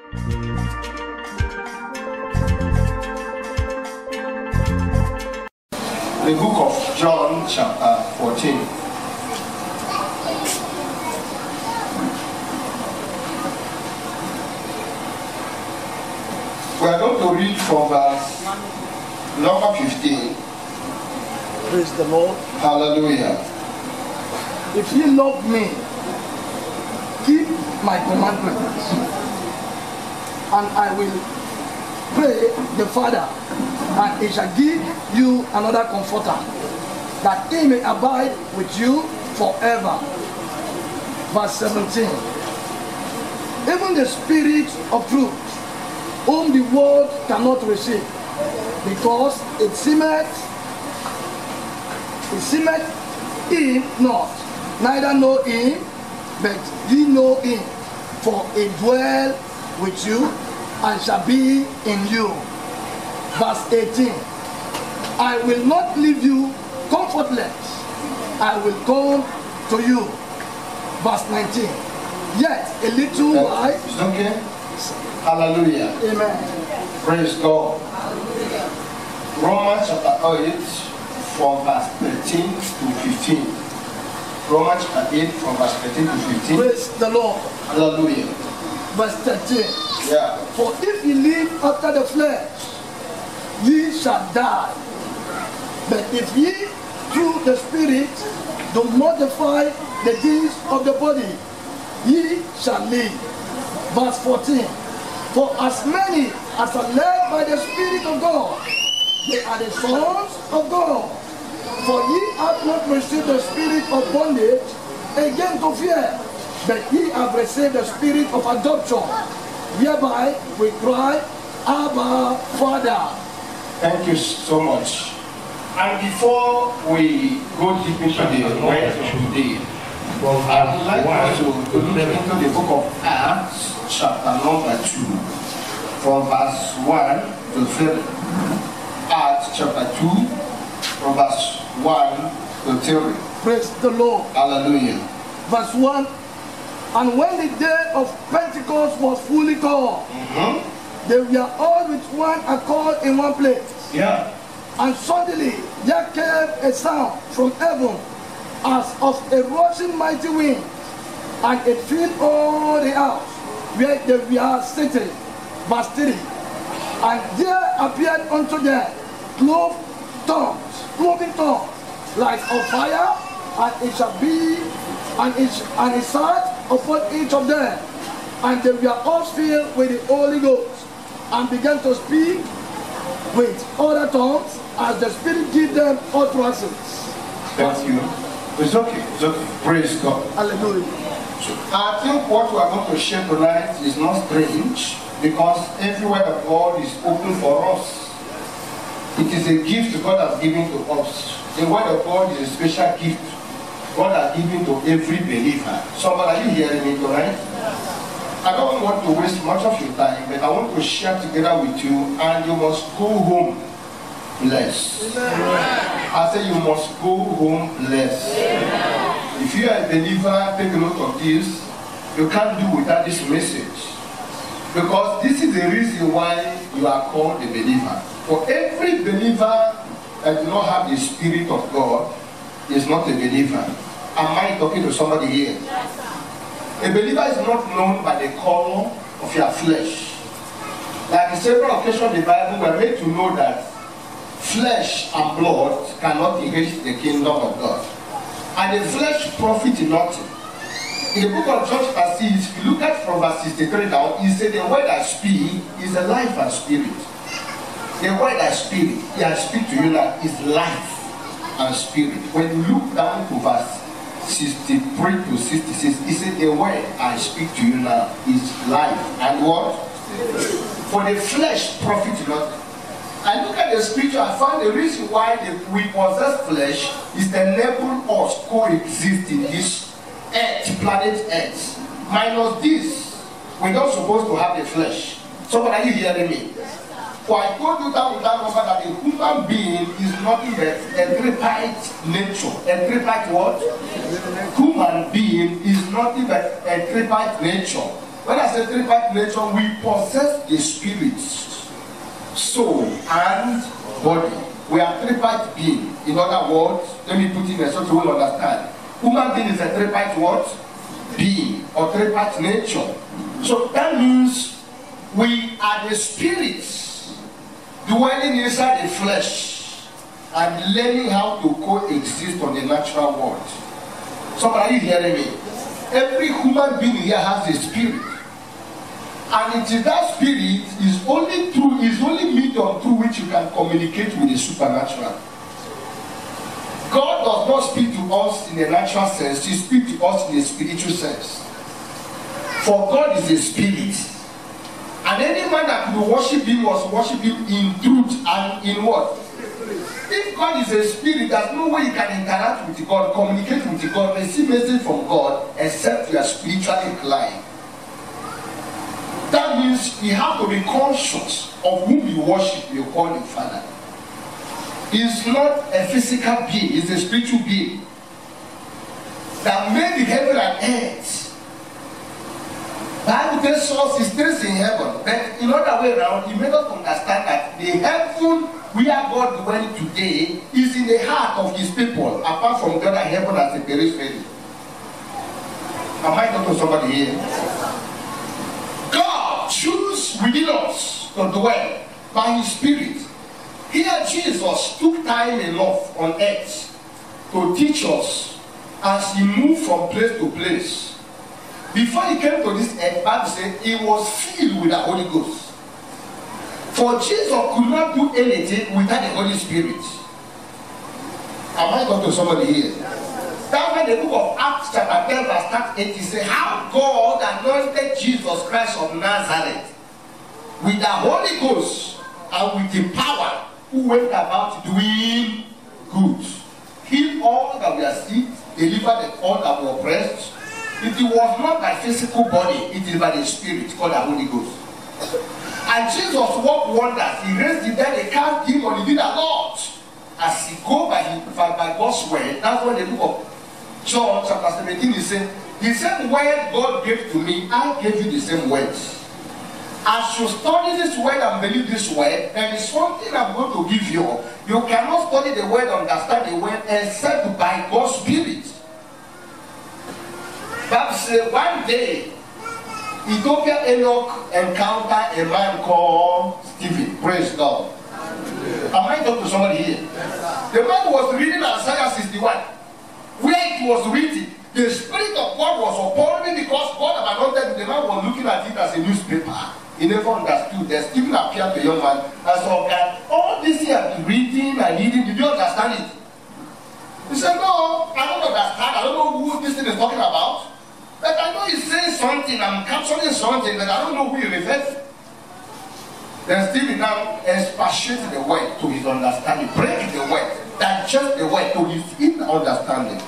The book of John chapter 14. We are going to read from verse number 15. Praise the Lord. Hallelujah. If ye love me, keep my commandments, and I will pray the Father, and he shall give you another comforter, that he may abide with you forever. Verse 17. Even the Spirit of truth, whom the world cannot receive, because it seemeth him not, neither know him, but ye know him, for he dwell with you and shall be in you. Verse 18. I will not leave you comfortless, I will come to you. Verse 19. Yet a little while. It's okay? Hallelujah. Amen. Praise God. Hallelujah. Romans chapter 8 from verse 13 to 15. Romans chapter 8 from verse 13 to 15. Praise the Lord. Hallelujah. Verse 13. Yeah. For if ye live after the flesh, ye shall die. But if ye through the Spirit do mortify the deeds of the body, ye shall live. Verse 14. For as many as are led by the Spirit of God, they are the sons of God. For ye have not received the spirit of bondage again to fear, but ye have received the spirit of adoption, whereby we cry, Abba, Father. Thank you so much. And before we go deep into the word of today, I would like us to look into the book of Acts, chapter number 2, from verse 1 to 3. Acts chapter 2, from verse 1 to 3. Praise the Lord. Hallelujah. Verse 1. And when the day of Pentecost was fully come, they were all with one accord in one place. Yeah. And suddenly there came a sound from heaven as of a rushing mighty wind, and it filled all the house where they were sitting. Verse 3. And there appeared unto them cloven tongues, like of fire, and it shall be, and it sat upon each of them, and they were all filled with the Holy Ghost, and began to speak with other tongues as the Spirit gave them utterances. Thank you. It's okay. It's okay. Praise God. Hallelujah. So I think what we are going to share tonight is not strange, because every word of God is open for us. It is a gift God has given to us. The word of God is a special gift God has given to every believer. Somebody, are you hearing me tonight? I don't want to waste much of your time, but I want to share together with you, and you must go home blessed. Amen. I say you must go home blessed. Amen. If you are a believer, take a note of this. You can't do without this message, because this is the reason why you are called a believer. For every believer that does not have the Spirit of God is not a believer. Am I talking to somebody here? A believer is not known by the color of your flesh. Like in several occasions in the Bible, we are made to know that flesh and blood cannot inherit the kingdom of God. And the flesh profits nothing. In the book of John chapter 6, if you look at from verse 63 down, he said the word I speak is a life and spirit. The word I speak to you now is life and spirit. When you look down to verse 63 to 66, he said the word I speak to you now is life and what? For the flesh profits nothing. I look at the scripture, I found the reason why we possess flesh is to enable us coexist in this earth, planet Earth. Minus this, we're not supposed to have the flesh. Somebody, are you hearing me? For I told you that that a human being is nothing but a tripartite nature. A tripartite what? Human being is nothing but a tripartite nature. When I say tripartite nature, we possess the spirit, soul, and body. We are tripartite being. In other words, let me put it in so you will understand. Human being is a tripartite what? Being, or tripartite nature. So that means we are the spirits dwelling inside the flesh and learning how to coexist on the natural world. So are you hearing me? Every human being here has a spirit. And it is that spirit is only medium through which you can communicate with the supernatural. God does not speak to us in a natural sense, he speaks to us in a spiritual sense. For God is a spirit. And any man that could worship him was worship him in truth and in what? If God is a spirit, there's no way you can interact with God, communicate with God, receive message from God, except you are spiritually inclined. That means you have to be conscious of whom you worship, you call him Father. He's not a physical being, he's a spiritual being that made the heaven and earth. Bible tells us he stays in heaven, but in other way around, he made us understand that the heaven where God dwells today is in the heart of his people, apart from the other heaven as a periphery. Am I talking to somebody here? God chooses within us to dwell by his spirit. Here Jesus took time enough on earth to teach us as he moved from place to place. Before he came to this earth, Bible said he was filled with the Holy Ghost. For Jesus could not do anything without the Holy Spirit. Am I talking to somebody here? That's why the book of Acts chapter 10 verse 38 he says how God anointed Jesus Christ of Nazareth with the Holy Ghost and with the power, who went about doing good, healed all that were sick, delivered all that were oppressed. It was not by physical body, it is by the Spirit called the Holy Ghost. And Jesus worked wonders. He raised the dead, he cast demons, he did a lot. As he go by God's word, that's what the book of John chapter 17 is saying, the same word God gave to me, I gave you the same words. As you study this word and believe this word, there is something I'm going to give you. You cannot study the word, understand the word, except by God's Spirit. Bible says one day, Ethiopia Enoch encountered a man called Stephen. Praise God. Am I talking to somebody here? The man was reading Isaiah 61, where it was written, the Spirit of God was upon me because God had anointed me. The man was looking at it as a newspaper. He never understood. Then Stephen appeared to a young man and said, okay, all this here I've been reading and reading, did you understand it? He said, no, I don't understand. I don't know who this thing is talking about. But I know he's saying something, I'm capturing something, but I don't know who he refers to. Then Stephen now expatiates the word to his understanding, break the word, digest the word to his inner understanding.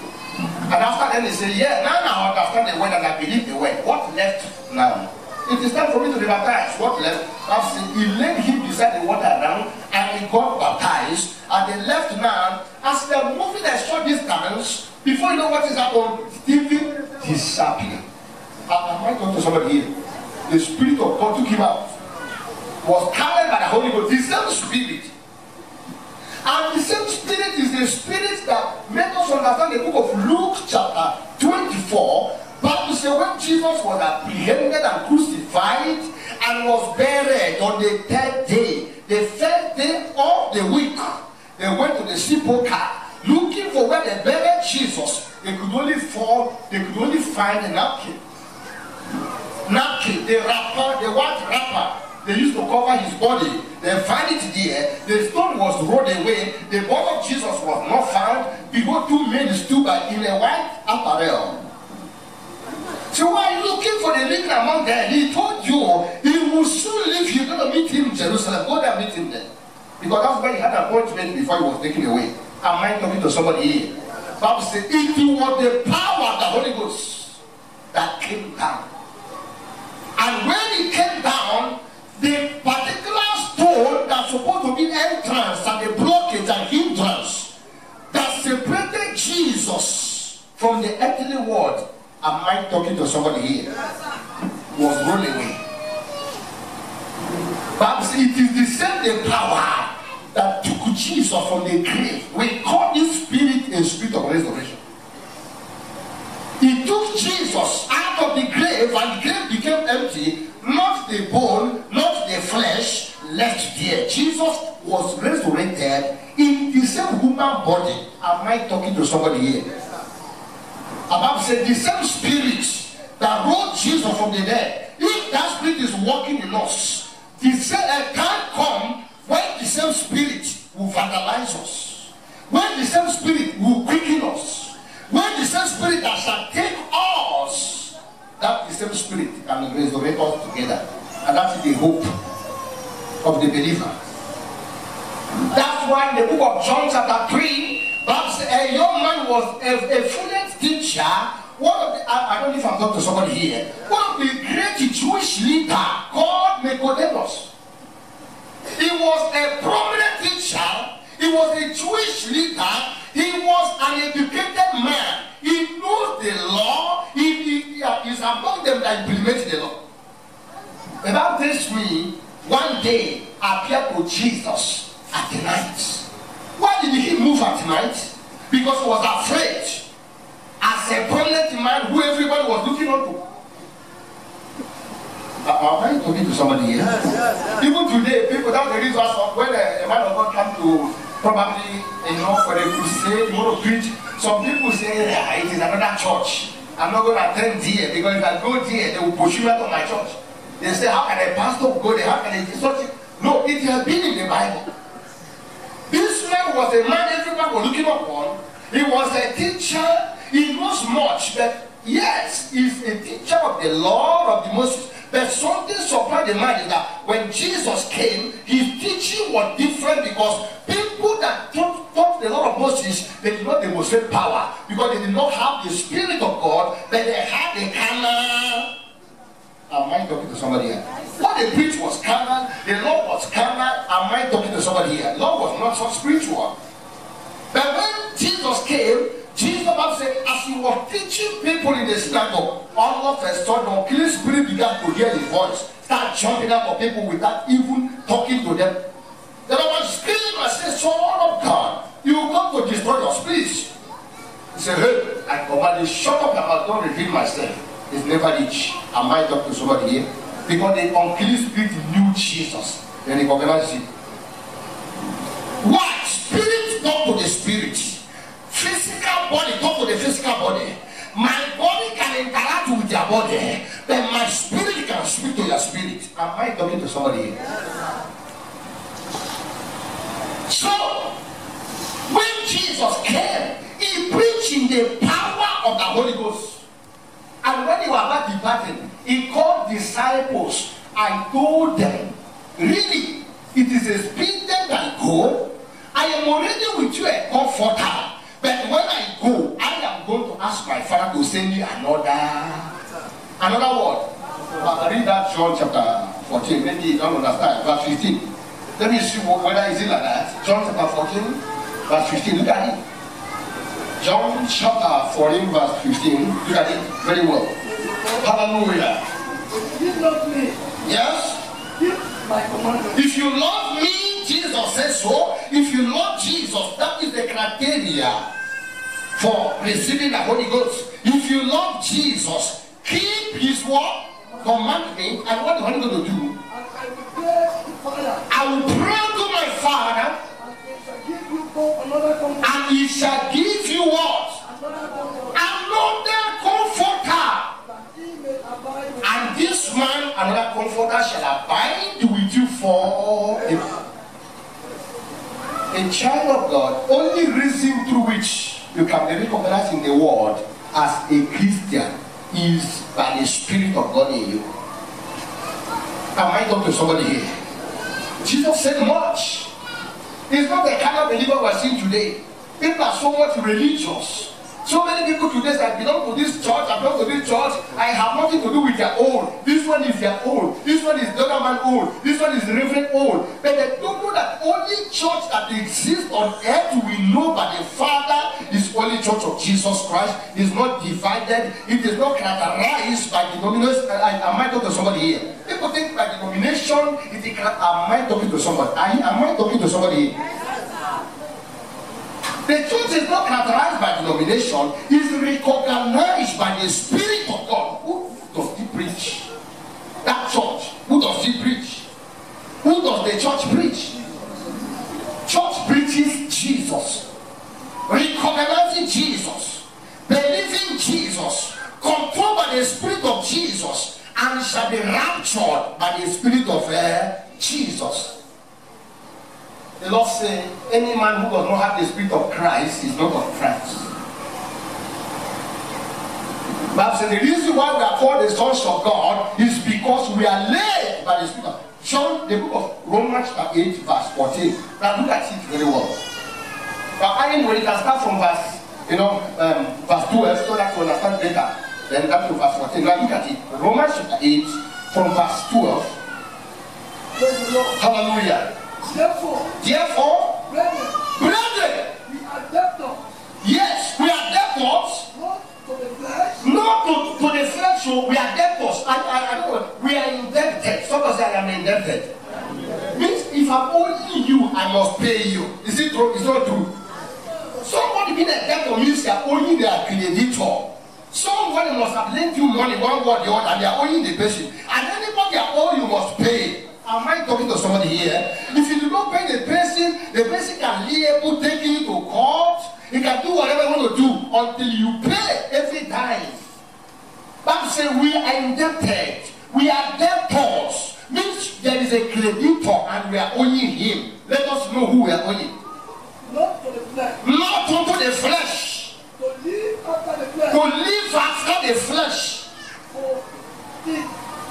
And after then he said, yeah, now I understand the word and I believe the word. What left now? It is time for me to be baptized. What left? He laid him beside the water now and he got baptized. And the left man, as they are moving a short distance, before you know what is happened, Stephen disappeared. Am I talking to somebody here? The Spirit of God took him out. Was carried by the Holy Ghost. The same Spirit. And the same Spirit is the Spirit that made us understand the book of Luke chapter 24. Bible says when Jesus was apprehended and crucified and was buried on the third day, the first day of the week, they went to the sepulchre looking for where they buried Jesus. They could only find a napkin. The wrapper, the white wrapper they used to cover his body. They find it there. The stone was rolled away. The body of Jesus was not found. Behold, two men stood by in a white apparel. So why are you looking for the living among them? He told you he will soon leave. You're going to meet him in Jerusalem. Go there and meet him there. Because that's where he had an appointment before he was taken away. Am I talking to somebody here? Bible says it was the power of the Holy Ghost that came down. And when it came down, the particular stone that's supposed to be entrance and the blockage and hindrance that separated Jesus from the earthly world. Am I talking to somebody here? Was rolled But it is the same power that took Jesus from the grave. We call this spirit a spirit of resurrection. He took Jesus out of the grave, and the grave became empty. Not the bone, not the flesh left there. Jesus was resurrected in the same human body. Am I talking to somebody here? About said the same spirit that rose Jesus from the dead. If that spirit is working in us, the same can't come when the same spirit will vandalize us. When the same spirit will quicken us. When the same spirit that shall take us, that the same spirit can resurrect us together. And that is the hope of the believer. That's why in the book of John chapter 3, a young man was a fluent teacher. I don't know if I'm talking to somebody here. One of the great Jewish leaders called Nicodemus. He was a prominent teacher. He was a Jewish leader. He was an educated man. He knows the law. He is among them that implement the law. The Bible tells me one day appeared to Jesus at the night. Why did he move at night? Because he was afraid. As a prominent man who everybody was looking up to. Am I talking to somebody here? Yes. Even today, people, that's the reason when a man of God comes to probably, for a crusade, you want to preach, some people say, it is another church. I'm not going to attend here because if I go there, they will push you out of my church. They say, how can a pastor go there? How can a church? No, it has been in the Bible. This man was a man everybody was looking upon. He was a teacher. He knows much, but yes, he's a teacher of the law of the Moses. But something surprised the man is that when Jesus came, his teaching was different because people that taught the law of Moses, they did not demonstrate power because they did not have the Spirit of God, but they had the carnal. Am I talking to somebody here? What they preached was carnal, the law was carnal. Am I talking to somebody here? Law was not so spiritual. But when Jesus came, Jesus said, as he was teaching people in the synagogue, all of a sudden, the unclean spirit began to hear his voice, start jumping out of people without even talking to them. The Lord screamed and said, Son of God, you come to destroy your spirit. He said, hey, I command you, shut up, I don't reveal myself. It's never reached. Am I talking to somebody here? Because the unclean spirit knew Jesus. Then he recognized him. What? Spirit talk to the spirit. Physical body talk to the physical body. My body can interact with your body, but my spirit can speak to your spirit. Am I talking to somebody here? So, when Jesus came, he preached in the power of the Holy Ghost. And when he was about departing, he called disciples and told them, really, it is expedient that I go. I am already with you a comforter. But when I go, I am going to ask my Father to send me another word. Read that John chapter 14. Maybe you don't understand. Verse 15. Let me see whether is it like that. John chapter 14, verse 15. Look at it. John chapter 14, verse 15. Look at it very well. Hallelujah. If you love me, yes? keep my commandments. If you love me, Jesus says so. If you love Jesus, that is the criteria for receiving the Holy Ghost. If you love Jesus, keep his word, commandment, and what the Holy Ghost will do. I will pray to my Father, and he shall give you what? Another comforter. And this man, another comforter, shall abide with you forever. A child of God, only reason through which you can be recognized in the world as a Christian is by the Spirit of God in you. Am I talking to somebody here? Jesus said much. It's not the kind of believer we're seeing today. People are so much religious. So many people today say, I belong to this church, I belong to this church, I have nothing to do with their own. This one is their own. This one is the other man own. This one is the reverend own. But they don't know that only church that exists on earth we know by the Father is only Church of Jesus Christ. It is not divided. It is not characterized by denominations. I might talk to somebody here. people think by denomination, if they can, am I talking to somebody? Am I talking to somebody? The church is not characterized by denomination, it's recognized by the Spirit of God. Who does he preach? That church. Who does he preach? Who does the church preach? Church preaches Jesus. Recognizing Jesus. Believing Jesus. Controlled by the Spirit of Jesus. And shall be raptured by the Spirit of Jesus. The Lord said, any man who does not have the Spirit of Christ is not of Christ. But the reason why we are called the sons of God is because we are led by the Spirit of God. John, the book of Romans chapter 8, verse 14. Now look at it very well. But anyway, you can start from verse, verse 12, so that you understand better. Then up to verse 14. Now look at it. Romans chapter 8, from verse 12. Hallelujah. Therefore, brethren, we are debtors. Yes, we are debtors. Not to the flesh. Not to the flesh, so we are debtors. I don't know. We are indebted. Somebody say I am indebted. Means if I'm owing you, I must pay you. Is it true? It's not true. Somebody being a debtor means they are owing their creditor. Somebody must have lent you money one way or the other, and they are owing the person. And anybody that owe you must pay. Am I talking to somebody here? If you do not pay the person can liable, take you to court. He can do whatever you want to do until you pay every time. Bible says we are indebted. We are debtors. Means there is a creditor and we are owing him. Let us know who we are owing. Not to the flesh. Not unto the flesh. To live after the flesh. To live after the flesh.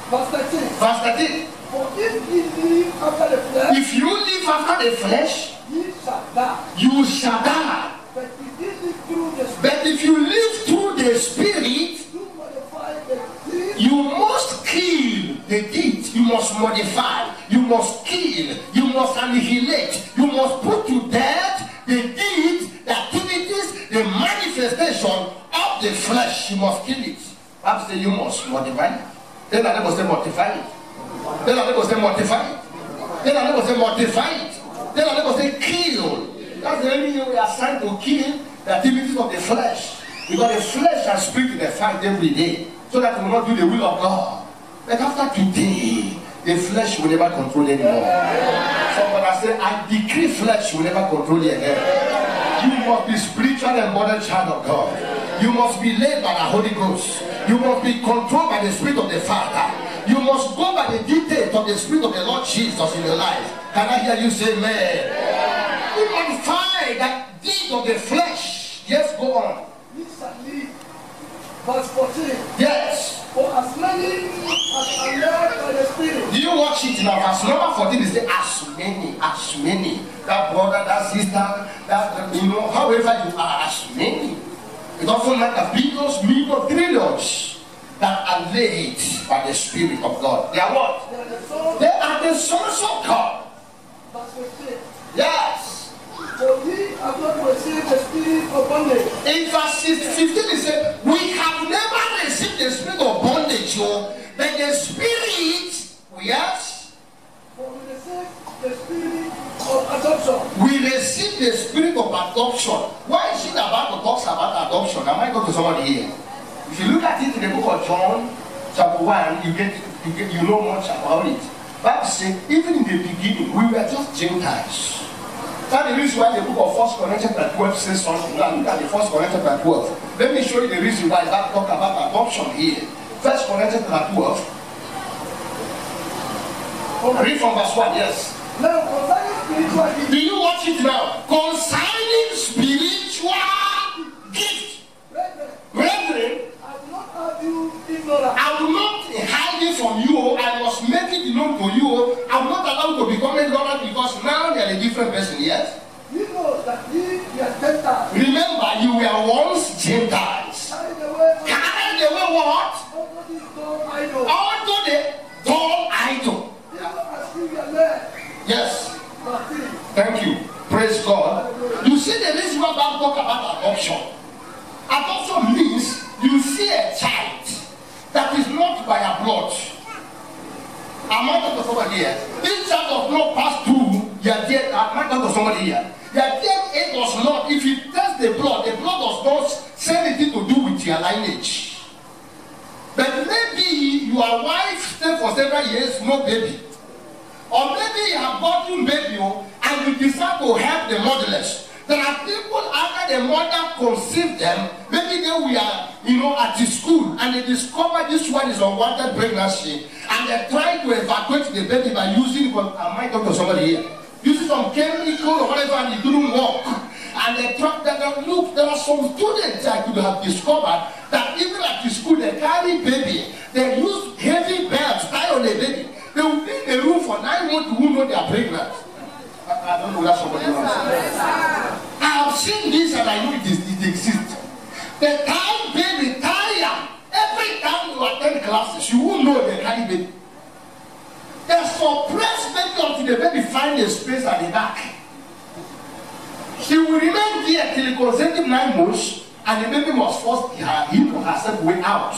Verse 13. Verse 13. For if ye live after the flesh, if you live after the flesh, ye shall die. You shall die. But if ye live through the Spirit, but if you live through the Spirit, you modify the deed. You must kill the deed. You must modify. You must kill. You must annihilate. You must put to death the deeds, the activities, the manifestation of the flesh. You must kill it. Bible says you must modify it. Then I never say mortify it. Then I never say mortify it. Then I never say mortify it. Then I never say kill. That's the only way we are assigned to kill the activities of the flesh. Because the flesh and spirit in the fight every day. So that we will not do the will of God. But after today, the flesh will never control anymore. Somebody say, I decree flesh will never control you again. You must be spiritual and modern child of God. You must be led by the Holy Ghost. You must be controlled by the Spirit of the Father. You must go by the dictates of the Spirit of the Lord Jesus in your life. Can I hear you say amen? You modify that deed of the flesh. Yes, go on. Verse 14. Yes. For as many as are led by the Spirit. Do you watch it now? Verse number 14 is as many. That brother, that sister, that however you are, as many. It doesn't matter, billions, millions, trillions that are led by the Spirit of God. They are what? They are the sons of God. Verse 15. Yes. For ye have not received the spirit of bondage. In verse 15 it says, we have never received the spirit of bondage, but the spirit, yes. For we received the spirit of adoption. We received the spirit of adoption. Why is it about to talk about adoption? Am I going to somebody here? If you look at it in the book of John, chapter 1, you know much about it. Bible says, even in the beginning, we were just Gentiles. That's the reason why the book of 1 Corinthians 12 says something. Now look at the 1 Corinthians 12. Let me show you the reason why that talk about adoption here. 1 Corinthians 12. Read from verse 1, yes. Now concerning spiritual gifts. Do you watch it now? Concerning spiritual gift. Brethren, I will not have you ignorant. I will not hide it from you. I must make it known to you. I will not allow you to become ignorant because now you are a different person, yes? You know that ye were Gentiles. Remember, you were once Gentiles. Carried away what? unto this dumb idol. Unto the dumb idol. Even as ye were led. Yes. Verse 3. Thank you. Praise God. You see the reason why God talk about adoption. Adoption means you see a child that is not by your blood. somebody here. This child does not pass through your DNA. I might talk to somebody here. Your DNA does not, if it tests the blood does not say anything to do with your lineage. But maybe your wife stayed for several years, no baby. Or maybe you have gotten baby and you decide to help the motherless. There are people after the mother conceived them, maybe they were, at the school and they discover this one is unwanted pregnancy and they try to evacuate the baby by using, I might talk to somebody here, using some chemical or whatever and it didn't work. And they tried that, look, there are some students that could have discovered that even at the school they carry baby, they use heavy belts tie on the baby. They will be in a room for 9 months who know they are pregnant. I don't know that somebody wants to say. I have seen this and I know it exists. The time baby tire. Every time you attend classes, you won't know they carry baby. They suppress baby until the baby find a space at the back. She will remain there till the consecutive 9 months and the baby must force him or herself way out.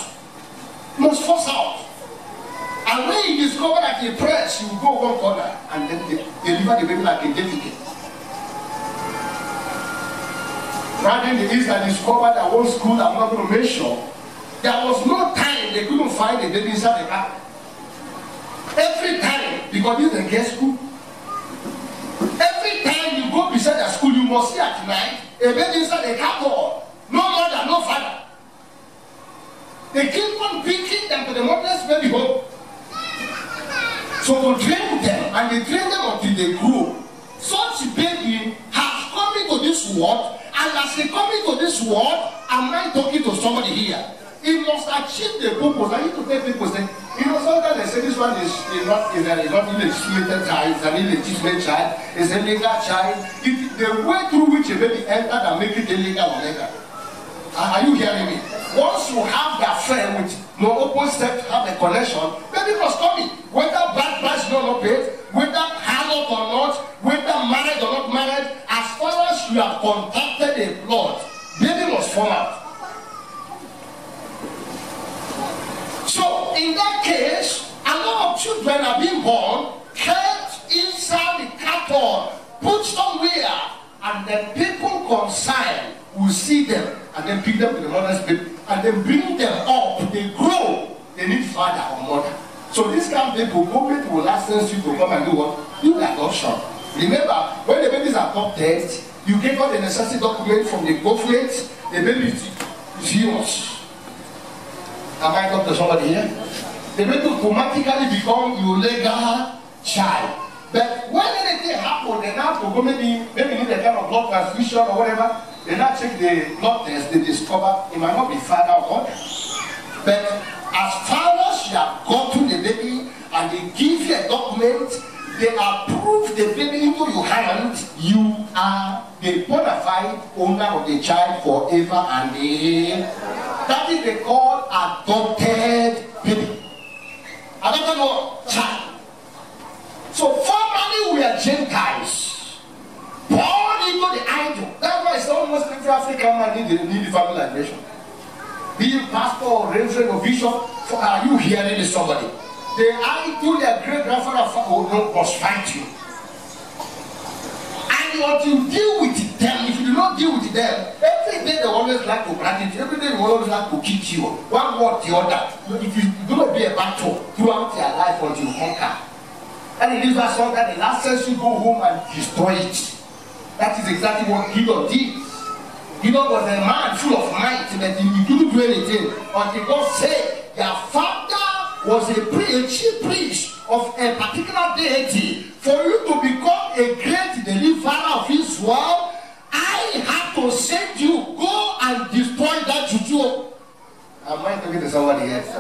Must force out. And when you discover that you press, you go one corner and then deliver the baby like a deficit. Right in the East, I discovered that one school I'm not going to mention, there was no time they couldn't find the baby inside the car. Every time, because this is a girls' school. Every time you go beside the school, you must see at night a baby inside the car door. No mother, no father. They keep on picking them to the motherless baby home. So to train them, and they train them until they grow. Such baby has come into this world, and as they come into this world, am I talking to somebody here? It must achieve the purpose. I need to tell people, sometimes they say this one is not illegitimate child, it's an illegitimate child, it's a legal child. The way through which a baby entered and make it illegal or legal. Are you hearing me? Once you have the affair with no open sex, have a connection, baby must come in. Whether bad price or not paid, whether harlot or not, whether married or not married, as far as you have contacted a blood, baby must form out. So in that case, a lot of children are being born, kept inside the carton, put somewhere, and then people concerned will see them and then pick them to the mother's baby and then bring them up. They grow. They need father or mother. So this kind of people, government will license you to come and do what? Do the adoption. Remember, when the babies are adopted, you get all the necessary documents from the government. The baby is yours. Am I talking to somebody here? The baby automatically become your legal child. But when anything happens, they now go maybe need a kind of blood transfusion or whatever. They now check the blood test, they discover it might not be father or mother. But as far as you have gotten the baby and they give you a document, they approve the baby into your hand, you are the bona fide owner of the child forever and ever. That is they call adopted baby. Adopted what? Child. So formerly we are Gentiles, born into the idol. That's why it's almost every African man need the family like nation. Being pastor or reverend or bishop, are you hearing this somebody? The idol their great grandfather must fight you. And you want to deal with them. If you do not deal with them, every day they always like to practice, every day they always like to kick you. One word the other. If it's going to be a battle throughout your life until you conquer. And in this verse, that the last sense you go home and destroy it. That is exactly what Gideon did. Gideon was a man full of might, but he couldn't do anything until God said, your father was a chief priest of a particular deity. For you to become a great deliverer of Israel, I have to send you, go and destroy that juju. Am I talking to somebody else?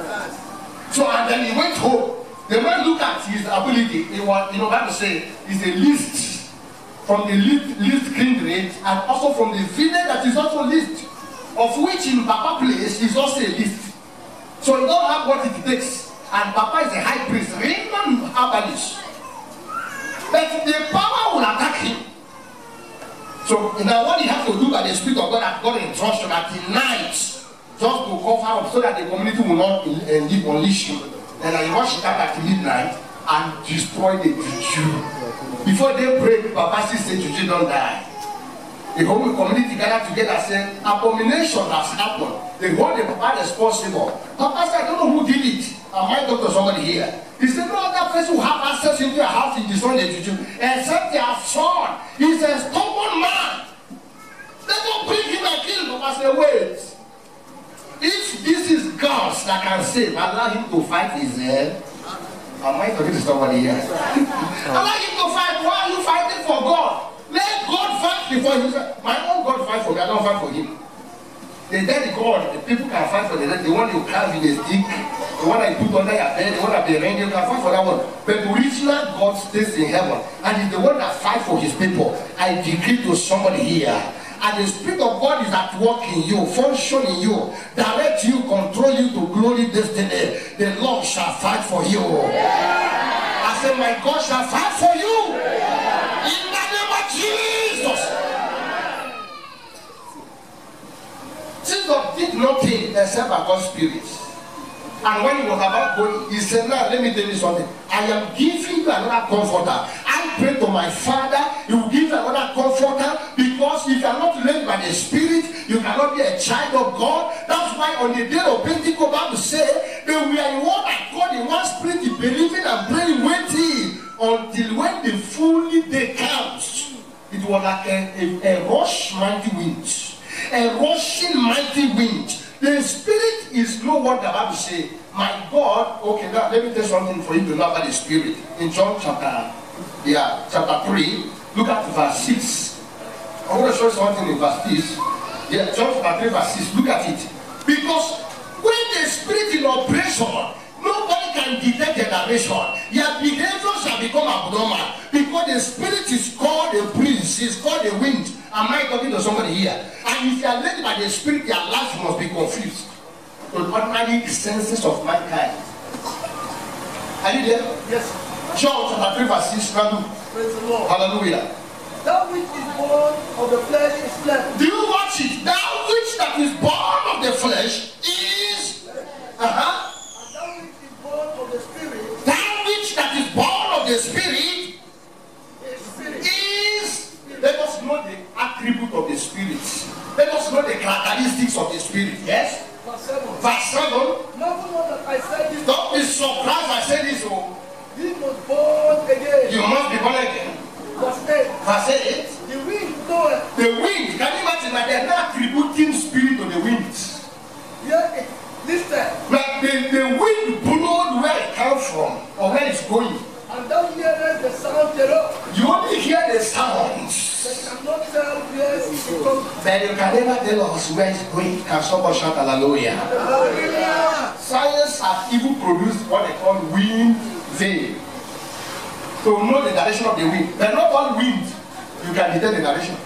So, and then he went home. The man looked at his ability. He was, how to say, is a list from the least kindred and also from the village that is also list, of which in Papa place is also a list. So he don't have what it takes. And Papa is a high priest, renowned herbalist. But the power will attack him. So now what he has to do by the Spirit of God has got instruction at night, just to cover up so that the community will not unleash him. And I watched that at midnight. and destroy the juju. Before they pray, Papa said juju don't die. The whole community gathered together and said, abomination has happened. They hold the Papa responsible. Papa said, I don't know who did it. I might talk to somebody here. He said, no other person who have access into your house to destroy the juju except their son. He's a stubborn man. They don't bring him and kill him. Papa said, wait. If this is God that can save, allow him to fight his head. I might talk to somebody here. Allow him to fight. Why are you fighting for God? Let God fight before you. My own God fight for me. I don't fight for him. The dead God, the people can fight for the dead. The one you carve in a stick, the one that you put under your bed, the one that they ring, you can fight for that one. But the original God stays in heaven, and is the one that fights for his people. I decree to somebody here, and the Spirit of God is at work in you, function in you, direct you, control you to glory destiny. The Lord shall fight for you. I said, my God shall fight for you. In the name of Jesus. Jesus did nothing except by God's Spirit. And when he was about going, he said, now let me tell you something. I am giving you another comforter. I pray to my Father, he will give you another comforter, because if you are not led by the Spirit, you cannot be a child of God. That's why on the day of Pentecost, Bible says that we are in one accord, in one spirit, believing and praying, waiting until when the full day comes. It was like a rush mighty wind. A rushing mighty wind. The Spirit is no what the Bible says. My God, okay, now let me tell you something for you to know about the Spirit. In John chapter 3, look at verse 6. I want to show you something in verse 6. Yeah, John chapter 3, verse 6. Look at it. Because when the Spirit in operation, nobody can detect the direction. Your behavior shall become abnormal. Because the Spirit is called a breeze, is called a wind. Am I talking to somebody here? And if you are led by the Spirit, your life must be confused with ordinary senses of mankind. Are you there? Yes. John chapter 3 verse 6. Praise the Lord. Hallelujah. That which is born of the flesh is flesh. Do you watch it? That which that is born of the flesh is And that which is born of the Spirit. That which that is born of the Spirit is. Let us know the attribute of the Spirit. Let us know the characteristics of the Spirit. Yes? Verse 7. Verse 7. Marvel not that I said this. Don't be surprised I said this. Oh. He was born again. You must be born again. Verse 8. Verse 8. The wind bloweth. The wind. Can you imagine that they are not attributing spirit to the wind? Here it listen. Like the wind blowed where it comes from or where it's going. And thou hearest the sound thereof. You only hear the sounds. But cannot tell where it comes. But you can never tell us where it's going. Can somebody shout hallelujah? Hallelujah. Science has even produced what they call wind veil. To know the direction of the wind. But not all wind you can detect the direction.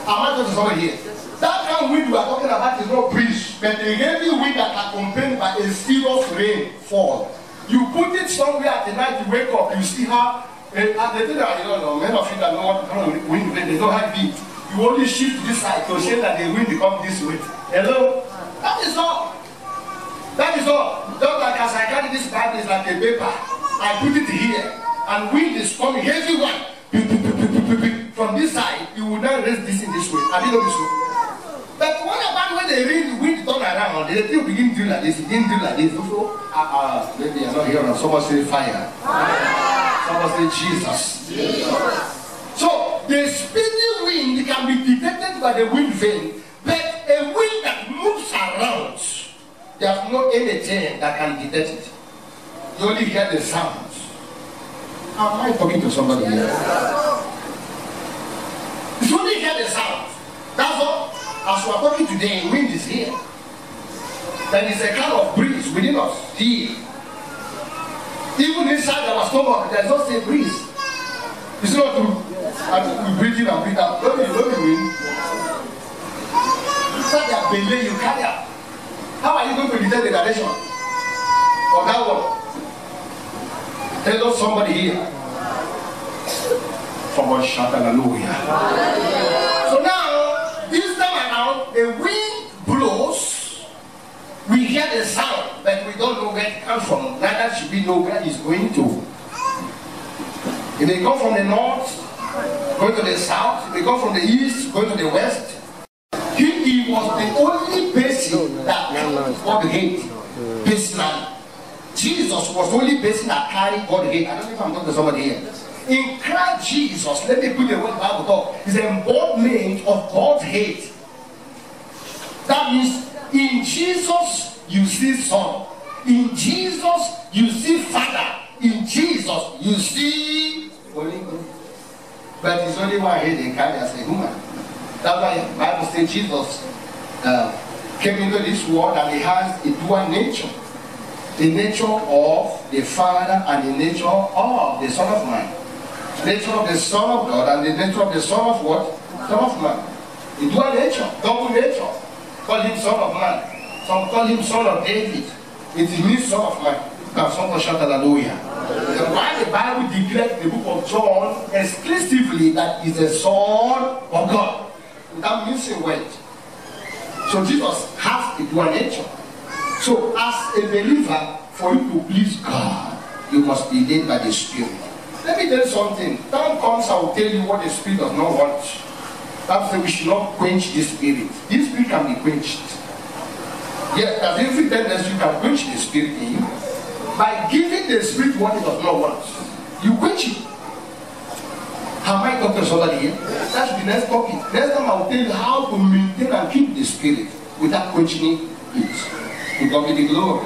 Am I talking to somebody here? That kind of wind we are talking about is not breeze, but the heavy wind that is accompanied by a serious rainfall. You put it somewhere at the night, you wake up, you see how, and the thing that you don't know, many of you that know what kind of wind, they don't have it. You only shift this side to show that the wind becomes this way. Hello? That is all. That is all. Just like as I carry this Bible, it's like a paper. I put it here, and wind is coming, heavy one. From this side, you will not raise this in this way. I didn't know this way. But what about when the wind turn around? They still begin to do like this, begin to do like this. So, maybe I'm not here. Someone say fire. Someone say Jesus. So the speedy wind can be detected by the wind vane, but a wind that moves around, there's no anything that can detect it. You only hear the sounds. Am I talking to somebody here? You only hear the sounds. That's all. As we are talking today, wind is here. There is a kind of breeze within us here. Even inside our stomach, there is not a breeze. It's not true. And we breathe in and breathe out. Don't you wind? Inside your belly, you carry out. How are you going to detect the direction? Or that one? Tell us somebody here. Somebody shout hallelujah. So now, this time around, the wind blows. We hear the sound, but we don't know where it comes from. Neither should we know where it's going to. It may come from the north, going to the south. It may come from the east, going to the west. He was the only person that God hate personally. Jesus was the only person that carried God hate. I don't know if I'm talking to somebody here. In Christ Jesus, let me put the word Bible talk, is the embodiment of God's hate. That means in Jesus you see Son. In Jesus you see Father. In Jesus you see Holy Ghost. But it's only one hate in carry as a human. That's why the Bible says Jesus came into this world and he has a dual nature. The nature of the Father and the nature of the Son of Man. Nature of the Son of God and the nature of the Son of what? Son of Man. The dual nature, double nature. Call him Son of Man. Some call him Son of David. It means Son of Man. Can someone shout hallelujah? And why the Bible declares the book of John exclusively that he's the Son of God. That means a word. So Jesus has a dual nature. So as a believer, for you to please God, you must be led by the Spirit. Let me tell you something. Time comes, I will tell you what the Spirit does not want. That's why we should not quench the Spirit. This Spirit can be quenched. Yes, there's every tendency you can quench the Spirit in you. By giving the Spirit what it does not want, you quench it. Am I talking to somebody here? That's the next topic. Next time I will tell you how to maintain and keep the Spirit without quenching it. To God be the glory.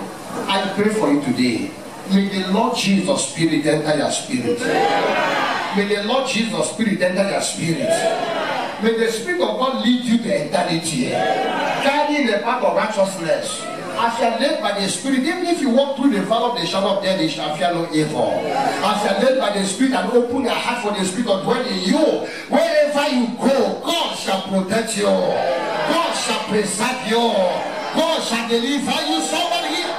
I pray for you today. May the Lord Jesus Spirit enter your spirit. May the Lord Jesus Spirit enter your spirit. May the Spirit of God lead you to eternity. Carrying the path of righteousness. As you are led by the Spirit, even if you walk through the valley of the shadow of death, you shall fear no evil. As you are led by the Spirit and open your heart for the Spirit of dwell in you, wherever you go, God shall protect you. God shall preserve you. God shall deliver you. Somebody here.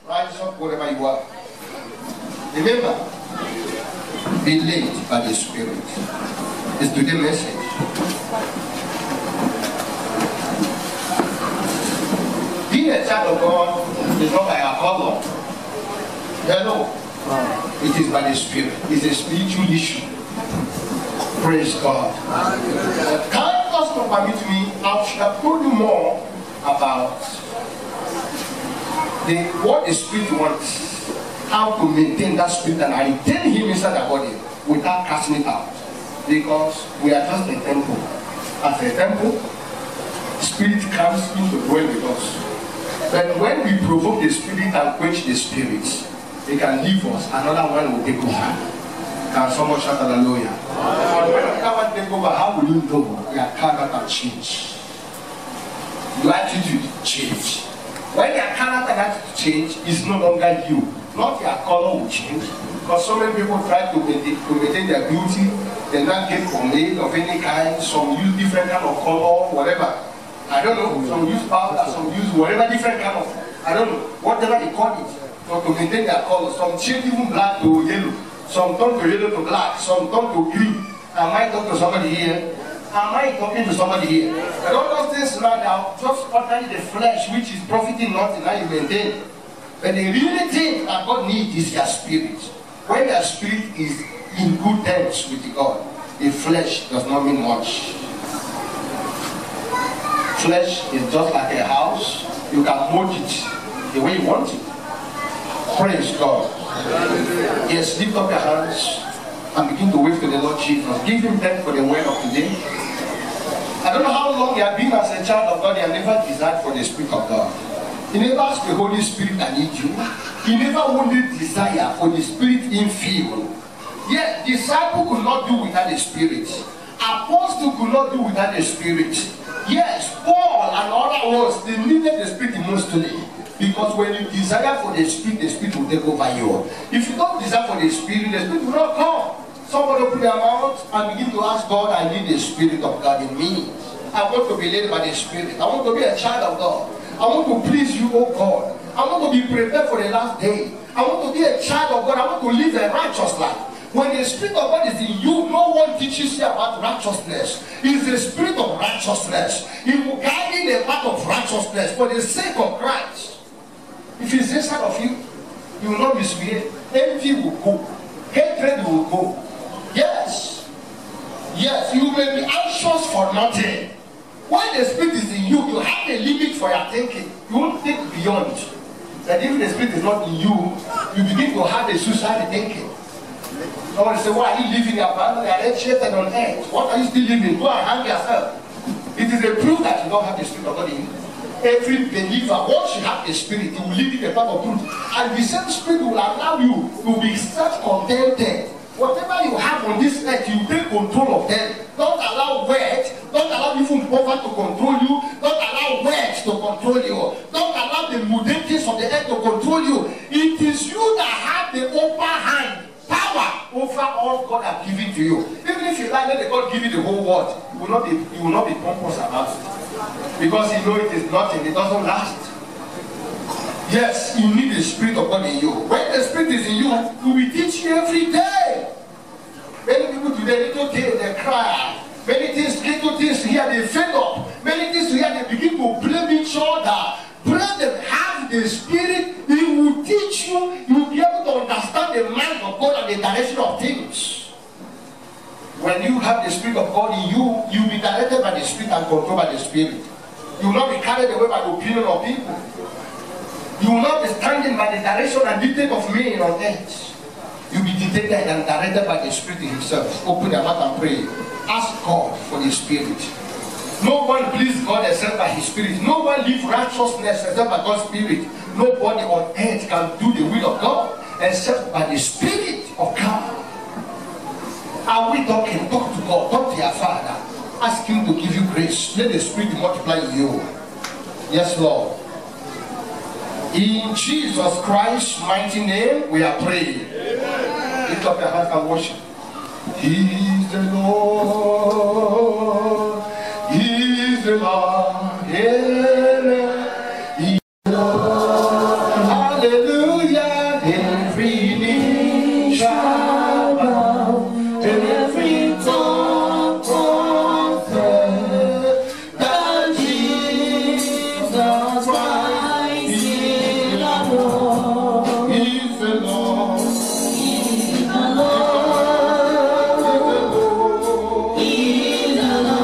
Rise up wherever you are. Remember, be led by the Spirit. It's today's message. Being a child of God is not by our color. Hello. It is by the Spirit. It's a spiritual issue. Praise God. Time does not permit me. I should have told you more about what the Spirit wants, how to maintain that Spirit and retain him inside the body without casting it out. Because we are just a temple. As a temple, Spirit comes in to dwell with us. But when we provoke the Spirit and quench the Spirit, they can leave us. Another one will take over. Can someone shout hallelujah? But when another one take over, how will you know your character change? Your attitude change. When your character has to change, it's no longer you. Not your color will change. Because so many people try to maintain their beauty. They not get pomade of any kind. Some use different kind of color, whatever. I don't know. Some use powder, some use whatever different kind of, I don't know, whatever they call it. So to maintain their color. Some change even black to yellow. Some turn to yellow to black. Some turn to green. I might talk to somebody here. Am I talking to somebody here? And all those things right now, just ordinarily the flesh, which is profiting nothing, now you maintain. But the real thing that God needs is your spirit. When your spirit is in good terms with God, the flesh does not mean much. Flesh is just like a house. You can mold it the way you want it. Praise God. Yes, lift up your hands and begin to wave to the Lord Jesus. Give him thanks for the word of today. I don't know how long you have been as a child of God. You have never desired for the Spirit of God. You never asked the Holy Spirit, I need you. You never only desire for the Spirit in field. Yet, disciple could not do without the Spirit. Apostle could not do without the Spirit. Yes, Paul and other ones, they needed the Spirit mostly. Because when you desire for the Spirit will take over you. If you don't desire for the Spirit will not come. Somebody open their mouth and begin to ask God, I need the Spirit of God in me. I want to be led by the Spirit. I want to be a child of God. I want to please you, oh God. I want to be prepared for the last day. I want to be a child of God. I want to live a righteous life. When the Spirit of God is in you, no one teaches you about righteousness. It is the Spirit of righteousness. He will guide you in the path of righteousness for the sake of Christ. If it's inside of you, you will not be swayed. Envy will go. hatred will go. Yes. Yes, you may be anxious for nothing. When the Spirit is in you, you have a limit for your thinking. You won't think beyond. That if the Spirit is not in you, you begin to have a suicidal thinking. Someone say, why are you living your family? They are educated on earth. What are you still living? Go and hang yourself. It is a proof that you don't have the Spirit of God in you. Every believer, once you have the Spirit, it will lead you to the path of truth. And the same Spirit will allow you to be self-contented. Whatever you have on this earth, you take control of them. Don't allow wealth, don't allow even poverty to control you. Don't allow wealth to control you. Don't allow the modalities of the earth to control you. It is you that have the upper hand, power over all God has given to you. Even if you like, let God give you the whole world, you will not be pompous about it. Because you know it is nothing, it doesn't last. Yes, you need the Spirit of God in you. When the Spirit is in you, He will teach you every day. Many people today, little things, they cry. Many things, little things here, they fed up. Many things here, they begin to blame each other. Let them have the Spirit. He will teach you. You will be able to understand the mind of God and the direction of things. When you have the Spirit of God in you, you will be directed by the Spirit and controlled by the Spirit. You will not be carried away by the opinion of people. You will not be standing by the direction and dictate of men on earth. You will be dictated and directed by the Spirit Himself. Open your mouth and pray. Ask God for the Spirit. No one pleases God except by His Spirit. No one lives righteousness except by God's Spirit. Nobody on earth can do the will of God except by the Spirit of God. Are we talking? Talk to God. Talk to your Father. Ask Him to give you grace. Let the Spirit multiply in you. Yes, Lord. In Jesus Christ's mighty name, we are praying. Lift up your hands and worship. He is the Lord. He is the Lord. He is the Lord. Hallelujah. Every knee shall bow. Every tongue confess that Jesus Christ is the Lord. He is the Lord. He is the Lord. He is the Lord.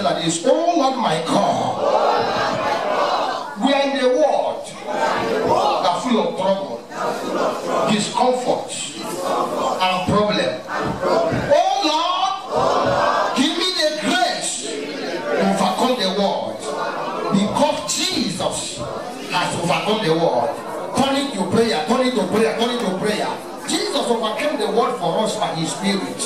like this. Oh Lord my God, we are in the world that are full of trouble, discomfort, and problem. Oh Lord, give me the grace to overcome the world, because Jesus has overcome the world. Turn it to prayer, turn it to prayer, turn it to prayer. Jesus overcame the world for us by his spirit.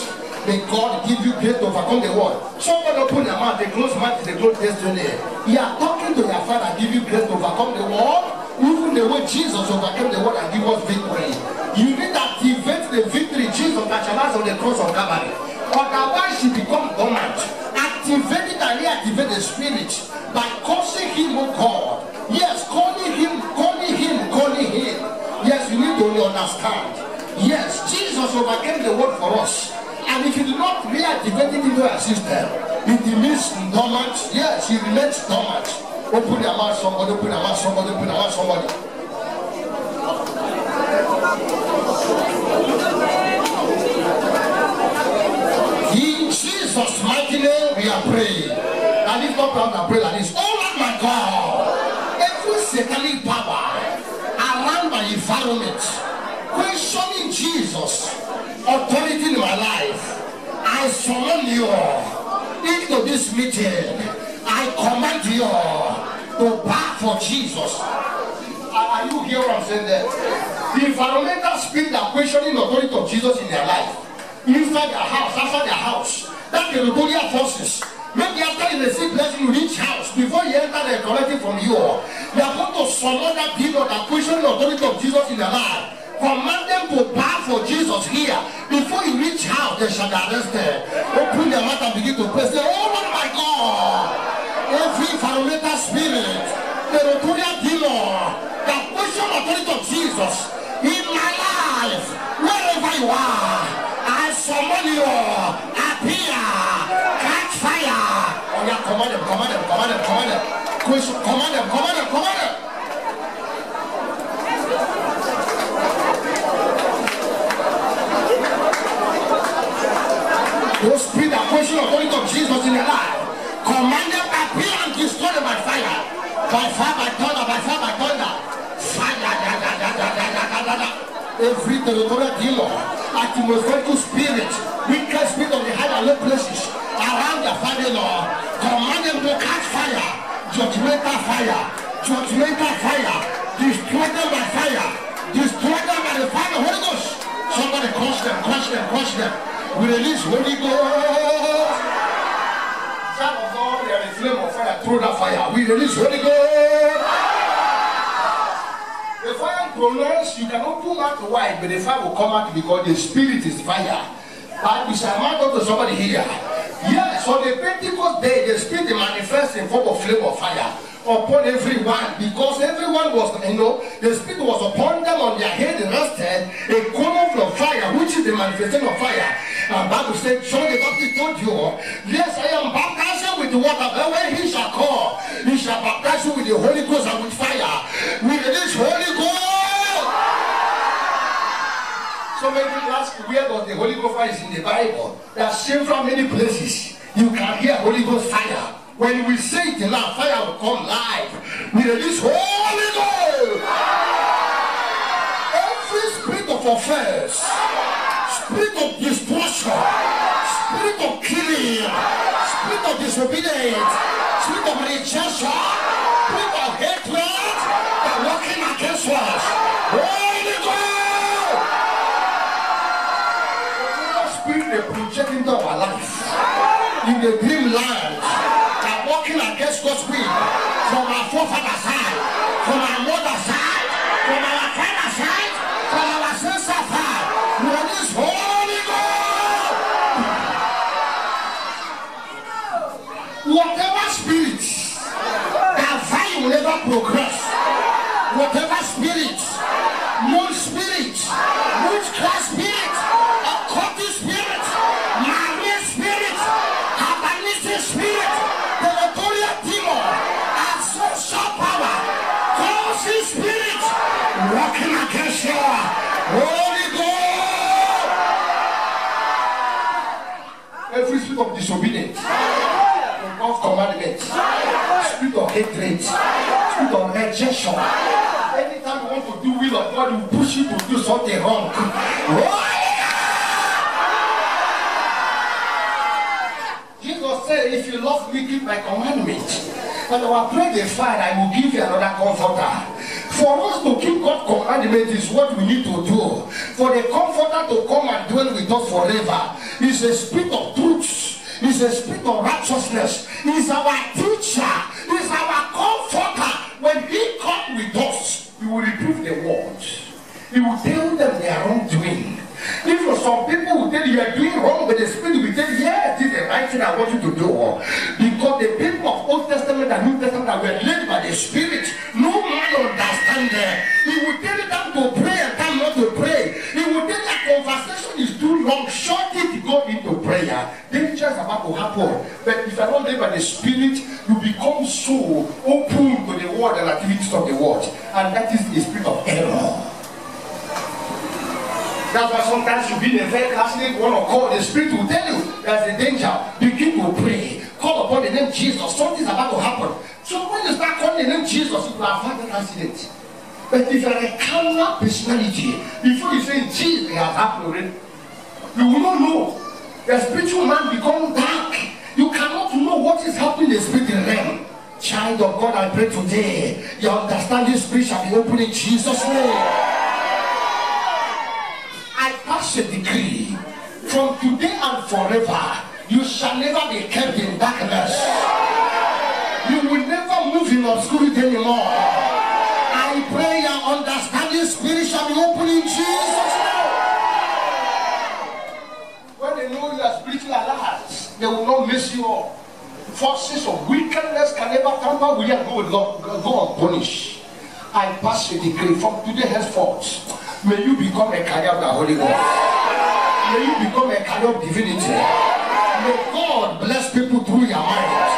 May God give you grace to overcome the world. Somebody open your mouth. The closed mouth is a closed destiny. You are talking to your Father, give you grace to overcome the world, even the way Jesus overcame the world and give us victory. You need to activate the victory Jesus actualized on the cross of Calvary. Otherwise you become dormant. Activate it and reactivate the spirit by causing him, oh God. Yes, calling him, calling him, calling him. Yes, you need to understand. Yes, Jesus overcame the world for us. And if you do not reactivate it into your system, it remains dormant. Yes, it remains dormant. Open your mouth, somebody, open your mouth, somebody, open your mouth, somebody. In Jesus' mighty name, we are praying. And if not proud, I pray like this. Oh Lord my God, every satanic power around my environment, questioning Jesus' authority in my life, I summon you into this meeting. I command you to bow for Jesus. Are you hearing what I'm saying there? The environmental spirit that questioning the authority of Jesus in their life, inside their house, outside their house, that the territorial forces. Maybe after you receive blessing, you reach house, before you enter the collective from you, they are going to summon that people that question the authority of Jesus in their life. Command them to bow for Jesus here. Before you reach house, they shall be arrested. Open their mouth and begin to pray. Say, oh Lord my God, every environmental spirit, territorial demon, that question the authority of Jesus in my life, wherever you are, I summon you, appear, catch fire. Oh yeah, command them, command them, command them, command them. Command them, command them, command them. Those spirit that question the authority of Jesus in your life, command them, appear and destroy them by fire. By fire, by thunder, by fire, by thunder. Fire, every territorial demon, atmospheric spirit, wicked spirit of the high and low places around their family, Lord, command them to catch fire, judgmental fire, judgmental fire, destroy them by fire, destroy them by the fire of the Holy Ghost. Somebody crush them, crush them, crush them. We release Holy Ghost. Child of God, we are the flame of fire through that fire. We release Holy Ghost. The fire pronounced, you cannot put out wide, but the fire will come out because the spirit is fire. But we shall not go to somebody here. Yes, on the Pentecost day, the spirit manifests in form of flame of fire upon everyone, because everyone was, the spirit was upon them, on their head rested a column of fire, which is the manifestation of fire. And Bible said, John the Baptist told you, yes, I am baptizing with water, but when he shall come, he shall baptize you with the Holy Ghost and with fire. We release Holy Ghost. So many people ask, where does the Holy Ghost fire is in the Bible? There are several many places you can hear Holy Ghost fire. When we say it enough, fire will come live. We release Holy Ghost. Every spirit of offense, spirit of destruction, spirit of killing, spirit of disobedience, spirit of rejection, spirit of hatred, they're working against us. Holy Ghost. Whatever spirit they project into our life, in the dreamland, walking against God's will, from our forefather's side, from our mother's side, from our father's side, from our sister's side. We release Holy Ghost. Whatever spirit that fire will never progress, whatever spirit, moon spirit, witchcraft spirit, occultic spirit, marine spirit, herbalistic spirit, territorial demon, ancestral power, causing spirit, working against you. Holy Ghost. Every spirit of disobedience, God hate, spirit of hatred, spirit of rejection. Anytime you want to do will of God, you push you to do something wrong. Jesus said, if you love me, keep my commandments. And I will pray the Father, I will give you another comforter. For us to keep God's commandment is what we need to do. For the comforter to come and dwell with us forever is a spirit of truth, is a spirit of righteousness, is our teacher, is our comforter. When he comes with us, he will reprove the world. He will tell them their wrongdoing. Even some people will tell you you are doing wrong, but the Spirit will tell you, yeah, this is the right thing I want you to do. Because the people of Old Testament and New Testament were led by the Spirit. No man understands them. He will tell you time to pray and time not to pray. He will tell you that conversation is too long. Short it, go into prayer. Danger is about to happen. But if you are not led by the Spirit, you become so open to the word and activities of the world. And that is the spirit of error. That's why sometimes you be in a very accident, one or call, the Spirit will tell you there's a danger. Begin to pray. Call upon the name Jesus. Something's about to happen. So when you start calling the name Jesus, you will avoid that accident. But if you're a carnal personality, before you say Jesus, it has happened already. You will not know. The spiritual man becomes dark. You cannot know what is happening in the spiritual realm. Child of God, I pray today, your understanding spirit shall be open in Jesus' name. I pass a decree from today and forever. You shall never be kept in darkness. You will never move in obscurity anymore. I pray your understanding spirit shall be open in Jesus' name. When they know you are spiritually alive, they will not mess you up. Forces of wickedness can never tamper with you and go unpunished. I pass a decree from today henceforth. May you become a carrier of the Holy Ghost. May you become a carrier of divinity. May God bless people through your mind.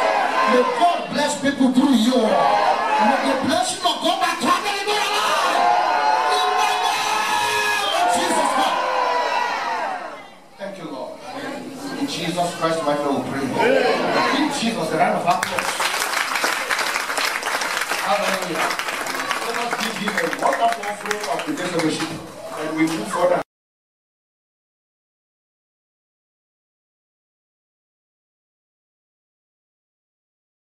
May God bless people through you. May the blessing of God be traveling in your life. In the name of Jesus Christ. Thank you, Lord. In Jesus Christ, my name we pray. In Jesus, the round of applause. Hallelujah. Let us give him a wonderful offering of the worship, and we move further.